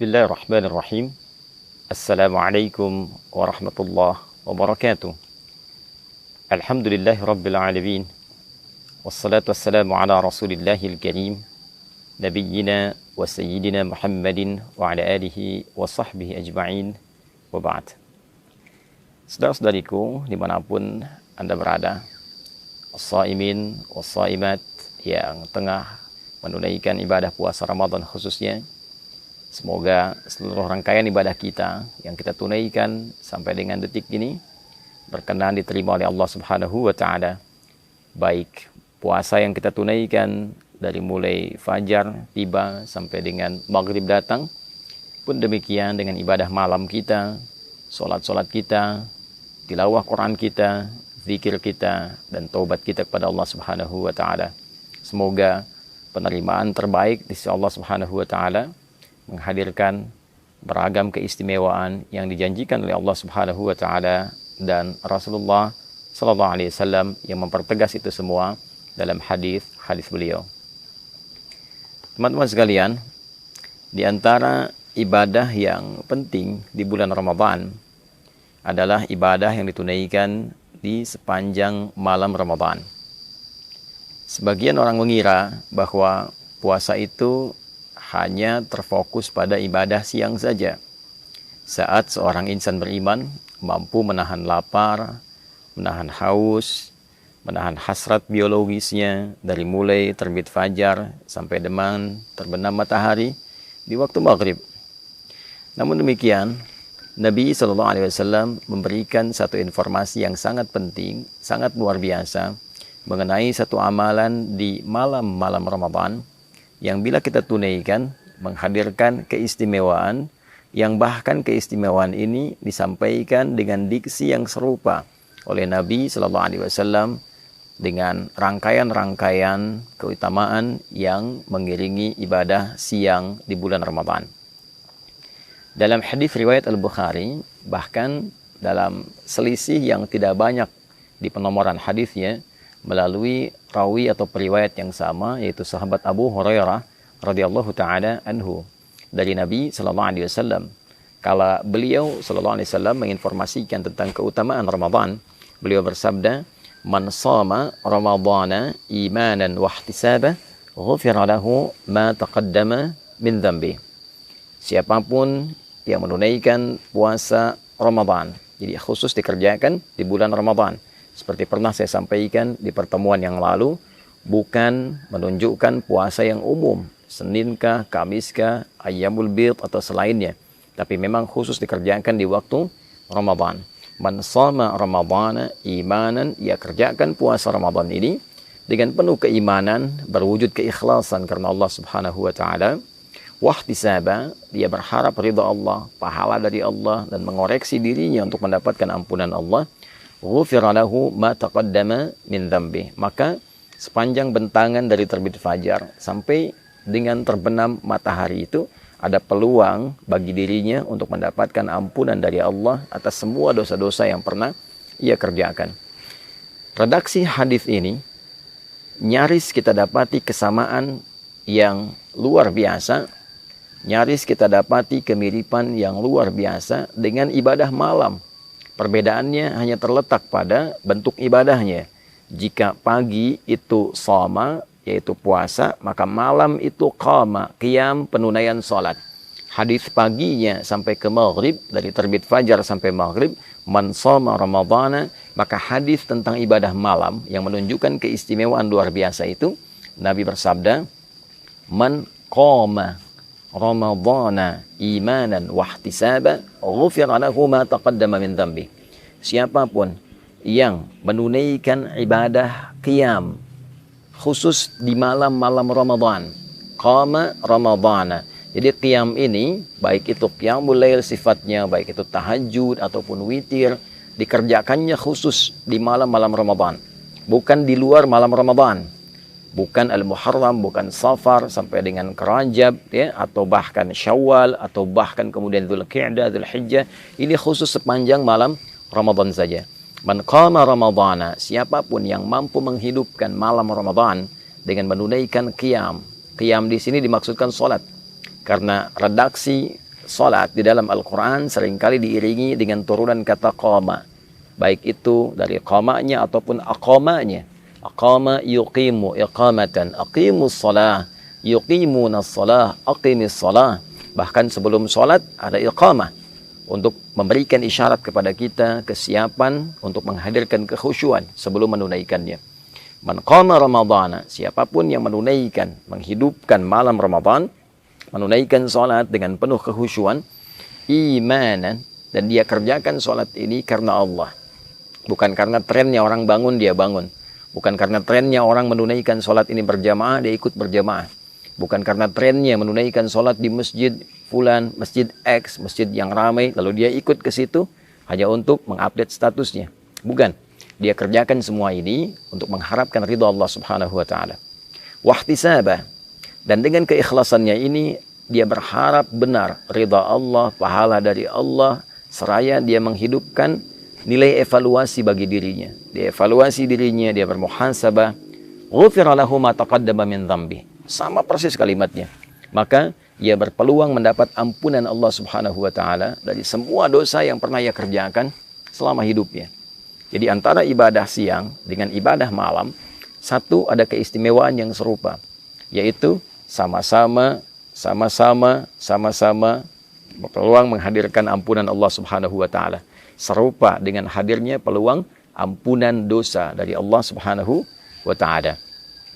Bismillahirrahmanirrahim. Assalamualaikum warahmatullahi wabarakatuh. Alhamdulillahi rabbil alamin. Wassalatu wassalamu ala rasulillahil karim. Nabiyyina wa sayyidina Muhammadin wa ala alihi wa sahbihi ajma'in. Wa ba'd. Saudara-saudariku dimanapun Anda berada, as-saimin was-saimat yang tengah menunaikan ibadah puasa Ramadan khususnya, semoga seluruh rangkaian ibadah kita yang kita tunaikan sampai dengan detik ini berkenan diterima oleh Allah Subhanahu wa taala. Baik puasa yang kita tunaikan dari mulai fajar tiba sampai dengan maghrib datang, pun demikian dengan ibadah malam kita, solat-solat kita, tilawah Quran kita, zikir kita, dan taubat kita kepada Allah Subhanahu wa taala. Semoga penerimaan terbaik di sisi Allah Subhanahu wa taala menghadirkan beragam keistimewaan yang dijanjikan oleh Allah Subhanahu wa taala dan Rasulullah sallallahu alaihi wasallam yang mempertegas itu semua dalam hadis beliau. Teman-teman sekalian, di antara ibadah yang penting di bulan Ramadan adalah ibadah yang ditunaikan di sepanjang malam Ramadan. Sebagian orang mengira bahwa puasa itu hanya terfokus pada ibadah siang saja. Saat seorang insan beriman mampu menahan lapar, menahan haus, menahan hasrat biologisnya dari mulai terbit fajar sampai dengan terbenam matahari di waktu maghrib. Namun demikian, Nabi SAW memberikan satu informasi yang sangat penting, sangat luar biasa mengenai satu amalan di malam-malam Ramadan yang bila kita tunaikan menghadirkan keistimewaan yang bahkan keistimewaan ini disampaikan dengan diksi yang serupa oleh Nabi Shallallahu Alaihi Wasallam dengan rangkaian-rangkaian keutamaan yang mengiringi ibadah siang di bulan Ramadan. Dalam hadis riwayat Al-Bukhari, bahkan dalam selisih yang tidak banyak di penomoran hadisnya, melalui rawi atau periwayat yang sama, yaitu sahabat Abu Hurairah radhiyallahu taala anhu dari Nabi sallallahu alaihi wasallam. Kala beliau sallallahu alaihi wasallam menginformasikan tentang keutamaan Ramadan, beliau bersabda, "Man shama Ramadhana imanan wa ihtisaban, ghufira lahu ma taqaddama min dhanbi." Siapapun yang menunaikan puasa Ramadan, jadi khusus dikerjakan di bulan Ramadan. Seperti pernah saya sampaikan di pertemuan yang lalu, bukan menunjukkan puasa yang umum, Seninkah, Kamiskah, Ayyamul Bid atau selainnya, tapi memang khusus dikerjakan di waktu Ramadan. Man shama Ramadhana imanan, ia kerjakan puasa Ramadan ini dengan penuh keimanan, berwujud keikhlasan karena Allah Subhanahu wa taala. Wahtisaba, dia berharap ridha Allah, pahala dari Allah, dan mengoreksi dirinya untuk mendapatkan ampunan Allah. Ghufira lahu ma taqaddama min dhanbi, maka sepanjang bentangan dari terbit fajar sampai dengan terbenam matahari itu ada peluang bagi dirinya untuk mendapatkan ampunan dari Allah atas semua dosa-dosa yang pernah ia kerjakan. Redaksi hadis ini nyaris kita dapati kesamaan yang luar biasa, nyaris kita dapati kemiripan yang luar biasa dengan ibadah malam. Perbedaannya hanya terletak pada bentuk ibadahnya. Jika pagi itu shoma, yaitu puasa, maka malam itu qama, qiyam, penunaian salat. Hadis paginya sampai ke maghrib, dari terbit fajar sampai maghrib, man shoma Ramadhana, maka hadis tentang ibadah malam yang menunjukkan keistimewaan luar biasa itu, Nabi bersabda, man qama Ramadhana imanan wahtisaba, ghufira lahu ma taqaddama min dhanbi. Siapapun yang menunaikan ibadah qiyam khusus di malam-malam Ramadan, qama Ramadhana. Jadi qiyam ini baik itu qiyamul lail sifatnya, baik itu tahajud ataupun witir, dikerjakannya khusus di malam-malam Ramadan, bukan di luar malam Ramadan. Bukan Al-Muharram, bukan Safar sampai dengan Rajab, ya, atau bahkan Syawal, atau bahkan kemudian Dzulqa'dah, Dzulhijjah. Ini khusus sepanjang malam Ramadan saja. Man qama Ramadhana, siapapun yang mampu menghidupkan malam Ramadan dengan menunaikan qiyam. Qiyam di sini dimaksudkan salat. Karena redaksi salat di dalam Al-Quran seringkali diiringi dengan turunan kata qama. Baik itu dari qamanya ataupun aqamanya. Aqama yuqimu iqamatan, aqimus salah, yuqimunas salah, aqimis salah. Bahkan sebelum salat ada iqamah untuk memberikan isyarat kepada kita kesiapan untuk menghadirkan kekhusyuan sebelum menunaikannya. Man qama ramadhana, siapapun yang menunaikan, menghidupkan malam Ramadan, menunaikan salat dengan penuh kekhusyuan, imanan, dan dia kerjakan salat ini karena Allah. Bukan karena trennya orang bangun, dia bangun. Bukan karena trennya orang menunaikan salat ini berjamaah, dia ikut berjamaah. Bukan karena trennya menunaikan salat di masjid fulan, masjid X, masjid yang ramai, lalu dia ikut ke situ hanya untuk mengupdate statusnya. Bukan. Dia kerjakan semua ini untuk mengharapkan ridha Allah Subhanahu wa taala. Wahtisabah, dan dengan keikhlasannya ini dia berharap benar ridha Allah, pahala dari Allah, seraya dia menghidupkan nilai evaluasi bagi dirinya. Dia evaluasi dirinya, dia bermuhasabah. Ghufira lahu ma taqaddama min dzambi. Sama persis kalimatnya. Maka ia berpeluang mendapat ampunan Allah Subhanahu wa taala dari semua dosa yang pernah ia kerjakan selama hidupnya. Jadi antara ibadah siang dengan ibadah malam, satu ada keistimewaan yang serupa, yaitu sama-sama berpeluang menghadirkan ampunan Allah Subhanahu wa taala. Serupa dengan hadirnya peluang ampunan dosa dari Allah Subhanahu wa taala.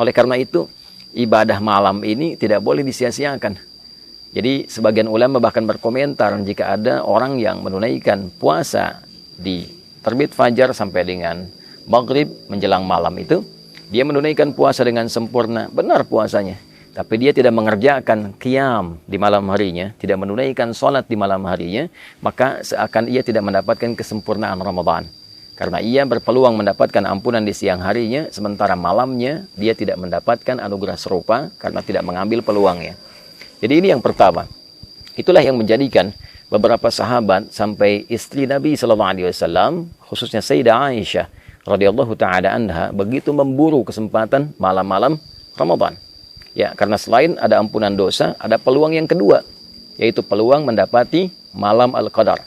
Oleh karena itu, ibadah malam ini tidak boleh disia-siakan. Jadi sebagian ulama bahkan berkomentar jika ada orang yang menunaikan puasa di terbit fajar sampai dengan maghrib menjelang malam itu, dia menunaikan puasa dengan sempurna, benar puasanya. Tapi dia tidak mengerjakan qiyam di malam harinya, tidak menunaikan sholat di malam harinya, maka seakan ia tidak mendapatkan kesempurnaan Ramadan. Karena ia berpeluang mendapatkan ampunan di siang harinya, sementara malamnya dia tidak mendapatkan anugerah serupa karena tidak mengambil peluangnya. Jadi ini yang pertama. Itulah yang menjadikan beberapa sahabat sampai istri Nabi SAW, khususnya Sayyidah Aisyah radhiyallahu taala anha, begitu memburu kesempatan malam-malam Ramadan. Ya, karena selain ada ampunan dosa, ada peluang yang kedua, yaitu peluang mendapati malam Al-Qadar.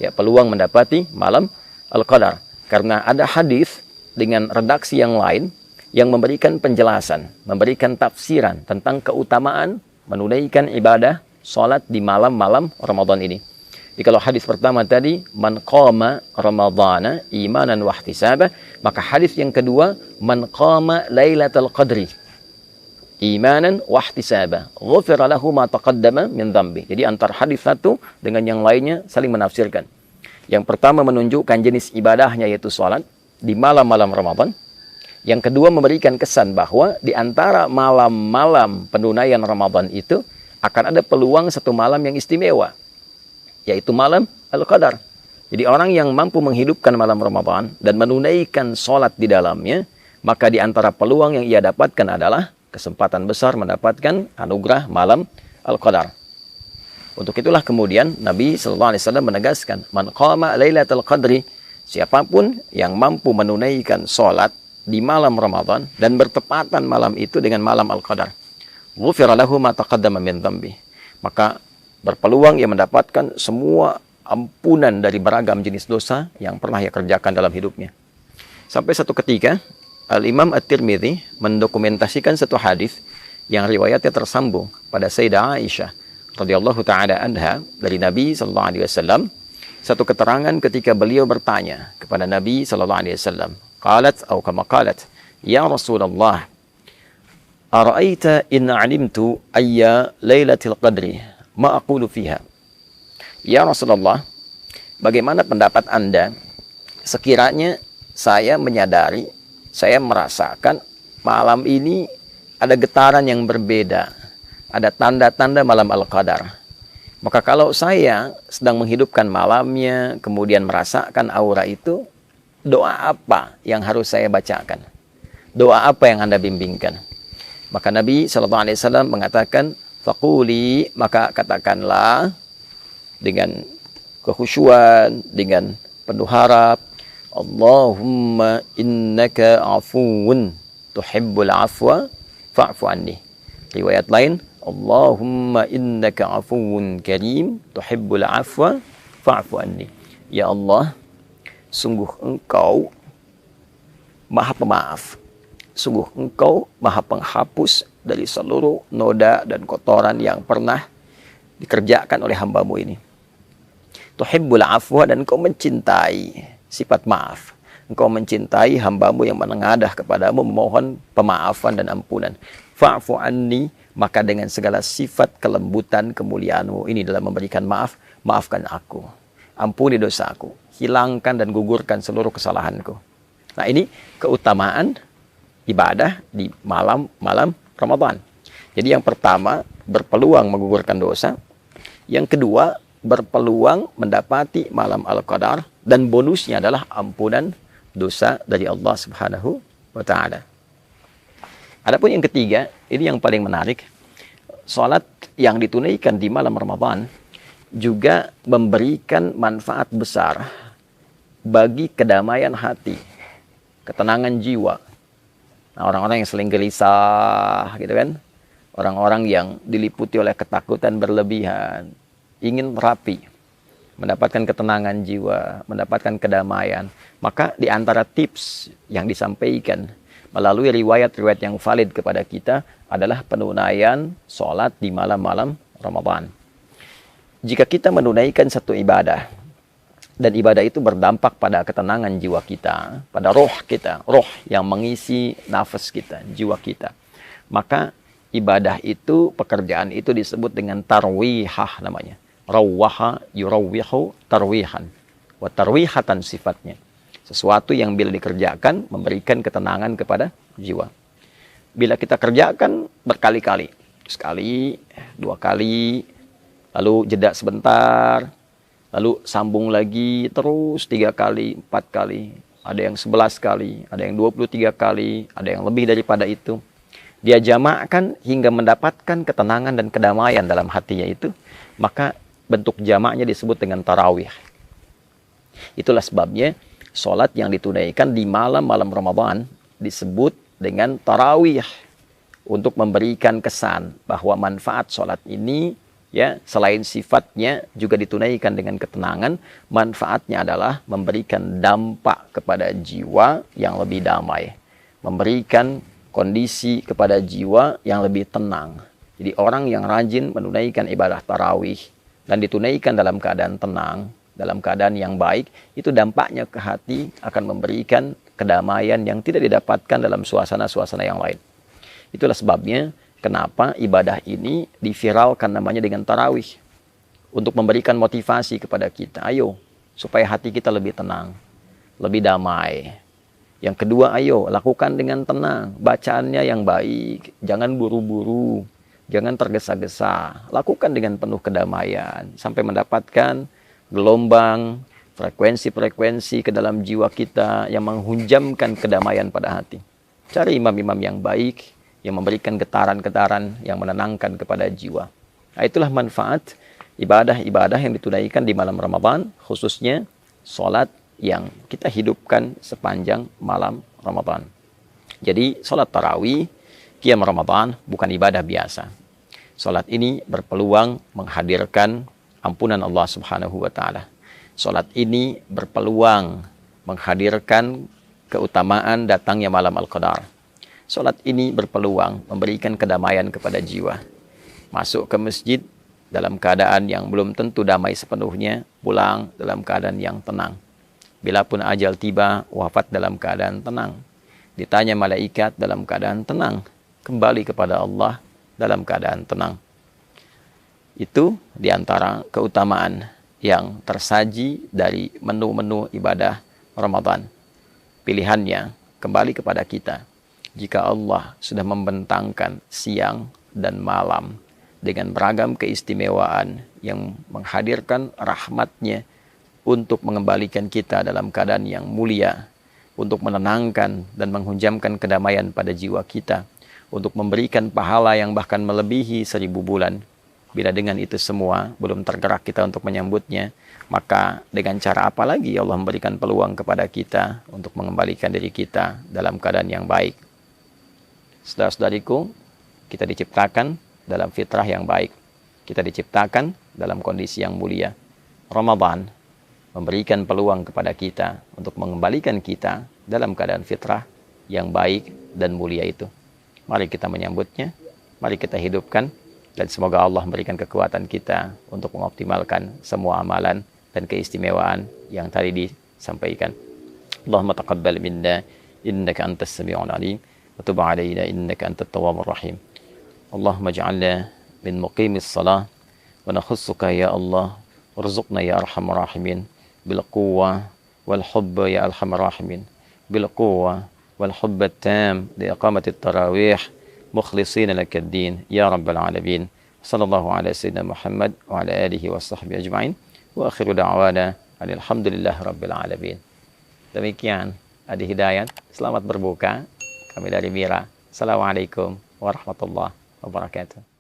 Ya, peluang mendapati malam Al-Qadar. Karena ada hadis dengan redaksi yang lain yang memberikan penjelasan, memberikan tafsiran tentang keutamaan menunaikan ibadah salat di malam-malam Ramadan ini. Jadi kalau hadis pertama tadi, man qama ramadhana imanan wa ihtisaba, maka hadis yang kedua, man qama lailatul qadri imanan wa ihtisaba, ghufira lahu ma taqaddama min dzambi. Jadi antara hadis satu dengan yang lainnya saling menafsirkan. Yang pertama menunjukkan jenis ibadahnya yaitu salat di malam-malam Ramadan. Yang kedua memberikan kesan bahwa di antara malam-malam penunaian Ramadan itu akan ada peluang satu malam yang istimewa, yaitu malam Al-Qadar. Jadi orang yang mampu menghidupkan malam Ramadan dan menunaikan sholat di dalamnya, maka di antara peluang yang ia dapatkan adalah kesempatan besar mendapatkan anugerah malam Al-Qadar. Untuk itulah kemudian Nabi SAW menegaskan, man qama lailatul qadri, siapapun yang mampu menunaikan sholat di malam Ramadan dan bertepatan malam itu dengan malam Al-Qadar, ghufira lahu ma taqaddama min dzambi, maka berpeluang ia mendapatkan semua ampunan dari beragam jenis dosa yang pernah ia kerjakan dalam hidupnya. Sampai satu ketika Al-Imam At-Tirmidzi mendokumentasikan satu hadis yang riwayatnya tersambung pada Sayyidah Aisyah radhiyallahu taala anha dari Nabi sallallahu alaihi wasallam, satu keterangan ketika beliau bertanya kepada Nabi sallallahu alaihi wasallam, qalat atau kama qalat, ya Rasulullah, ara'aita in 'alimtu ayya lailatul qadri ma aqulu fiha. Ya Rasulullah, bagaimana pendapat Anda sekiranya saya menyadari, saya merasakan malam ini ada getaran yang berbeda, ada tanda-tanda malam Al-Qadar. Maka kalau saya sedang menghidupkan malamnya, kemudian merasakan aura itu, doa apa yang harus saya bacakan? Doa apa yang Anda bimbingkan? Maka Nabi SAW mengatakan, faquli, maka katakanlah dengan kekhusyuan, dengan penuh harap, Allahumma innaka afuwun tuhibbul afwa fa'fu anni. Riwayat lain, Allahumma innaka afuwun karim tuhibbul afwa fa'fu anni. Ya Allah, sungguh Engkau Maha Pemaaf. Sungguh Engkau Maha Penghapus dari seluruh noda dan kotoran yang pernah dikerjakan oleh hamba-Mu ini. Tuhibbul afwa, dan Engkau mencintai sifat maaf. Engkau mencintai hamba-Mu yang menengadah kepadamu, memohon pemaafan dan ampunan. Fa'fu anni, maka dengan segala sifat kelembutan kemuliaan-Mu ini dalam memberikan maaf, maafkan aku. Ampuni dosaku, hilangkan dan gugurkan seluruh kesalahanku. Nah, ini keutamaan ibadah di malam-malam Ramadan. Jadi yang pertama, berpeluang menggugurkan dosa. Yang kedua, berpeluang mendapati malam Al-Qadar, dan bonusnya adalah ampunan dosa dari Allah Subhanahu wa Ta'ala. Adapun yang ketiga, ini yang paling menarik. Salat yang ditunaikan di malam Ramadan juga memberikan manfaat besar bagi kedamaian hati, ketenangan jiwa. Nah, orang-orang yang sering gelisah gitu kan, orang-orang yang diliputi oleh ketakutan berlebihan, ingin rapi, mendapatkan ketenangan jiwa, mendapatkan kedamaian, maka di antara tips yang disampaikan melalui riwayat-riwayat yang valid kepada kita adalah penunaian sholat di malam-malam Ramadan. Jika kita menunaikan satu ibadah, dan ibadah itu berdampak pada ketenangan jiwa kita, pada roh kita, roh yang mengisi nafas kita, jiwa kita, maka ibadah itu, pekerjaan itu disebut dengan tarwihah namanya. Rawwaha yurawwihu tarwihan. Wa tarwihatan sifatnya. Sesuatu yang bila dikerjakan memberikan ketenangan kepada jiwa. Bila kita kerjakan berkali-kali, sekali, dua kali, lalu jeda sebentar, lalu sambung lagi terus 3 kali, 4 kali, ada yang 11 kali, ada yang 23 kali, ada yang lebih daripada itu. Dia jamakkan hingga mendapatkan ketenangan dan kedamaian dalam hatinya itu, maka bentuk jamaknya disebut dengan tarawih. Itulah sebabnya sholat yang ditunaikan di malam-malam Ramadan disebut dengan tarawih, untuk memberikan kesan bahwa manfaat sholat ini, ya, selain sifatnya juga ditunaikan dengan ketenangan, manfaatnya adalah memberikan dampak kepada jiwa yang lebih damai, memberikan kondisi kepada jiwa yang lebih tenang. Jadi orang yang rajin menunaikan ibadah tarawih dan ditunaikan dalam keadaan tenang, dalam keadaan yang baik, itu dampaknya ke hati akan memberikan kedamaian yang tidak didapatkan dalam suasana-suasana yang lain. Itulah sebabnya kenapa ibadah ini diviralkan namanya dengan tarawih, untuk memberikan motivasi kepada kita. Ayo, supaya hati kita lebih tenang, lebih damai. Yang kedua, ayo lakukan dengan tenang, bacaannya yang baik, jangan buru-buru, jangan tergesa-gesa, lakukan dengan penuh kedamaian sampai mendapatkan gelombang, frekuensi-frekuensi ke dalam jiwa kita yang menghunjamkan kedamaian pada hati. Cari imam-imam yang baik, yang memberikan getaran-getaran yang menenangkan kepada jiwa. Nah, itulah manfaat ibadah-ibadah yang ditunaikan di malam Ramadan, khususnya sholat yang kita hidupkan sepanjang malam Ramadan. Jadi sholat tarawih, qiyam Ramadan bukan ibadah biasa. Sholat ini berpeluang menghadirkan ampunan Allah Subhanahu wa Ta'ala. Sholat ini berpeluang menghadirkan keutamaan datangnya malam Al-Qadar. Sholat ini berpeluang memberikan kedamaian kepada jiwa. Masuk ke masjid dalam keadaan yang belum tentu damai sepenuhnya, pulang dalam keadaan yang tenang. Bila pun ajal tiba, wafat dalam keadaan tenang. Ditanya malaikat dalam keadaan tenang. Kembali kepada Allah dalam keadaan tenang. Itu diantara keutamaan yang tersaji dari menu-menu ibadah Ramadan. Pilihannya kembali kepada kita. Jika Allah sudah membentangkan siang dan malam dengan beragam keistimewaan yang menghadirkan rahmatnya untuk mengembalikan kita dalam keadaan yang mulia, untuk menenangkan dan menghunjamkan kedamaian pada jiwa kita, untuk memberikan pahala yang bahkan melebihi 1000 bulan. Bila dengan itu semua belum tergerak kita untuk menyambutnya, maka dengan cara apa lagi Allah memberikan peluang kepada kita untuk mengembalikan diri kita dalam keadaan yang baik? Saudara-saudariku, kita diciptakan dalam fitrah yang baik. Kita diciptakan dalam kondisi yang mulia. Ramadan memberikan peluang kepada kita untuk mengembalikan kita dalam keadaan fitrah yang baik dan mulia itu. Mari kita menyambutnya, mari kita hidupkan, dan semoga Allah memberikan kekuatan kita untuk mengoptimalkan semua amalan dan keistimewaan yang tadi disampaikan. Allahumma taqabbal minna innaka antas sami'ul alim wa tub 'alaina innaka antat tawwabur rahim. Allahumma ij'alna min muqimis salah wa nakhussuka ya Allah warzuqna ya arhamar rahimin bil quwwah wal hubba ya arhamar rahimin bil quwwah wal hubba tam li iqamati at-tarawih mukhlishina lakad din ya rabbal alamin. Sallallahu ala sayyidina Muhammad wa ala alihi wa sahbihi ajma'in wa akhiru da'wana alhamdulillahi rabbil alamin. Demikian Adi Hidayat, selamat berbuka. Kami dari Mira. Assalamualaikum warahmatullahi wabarakatuh.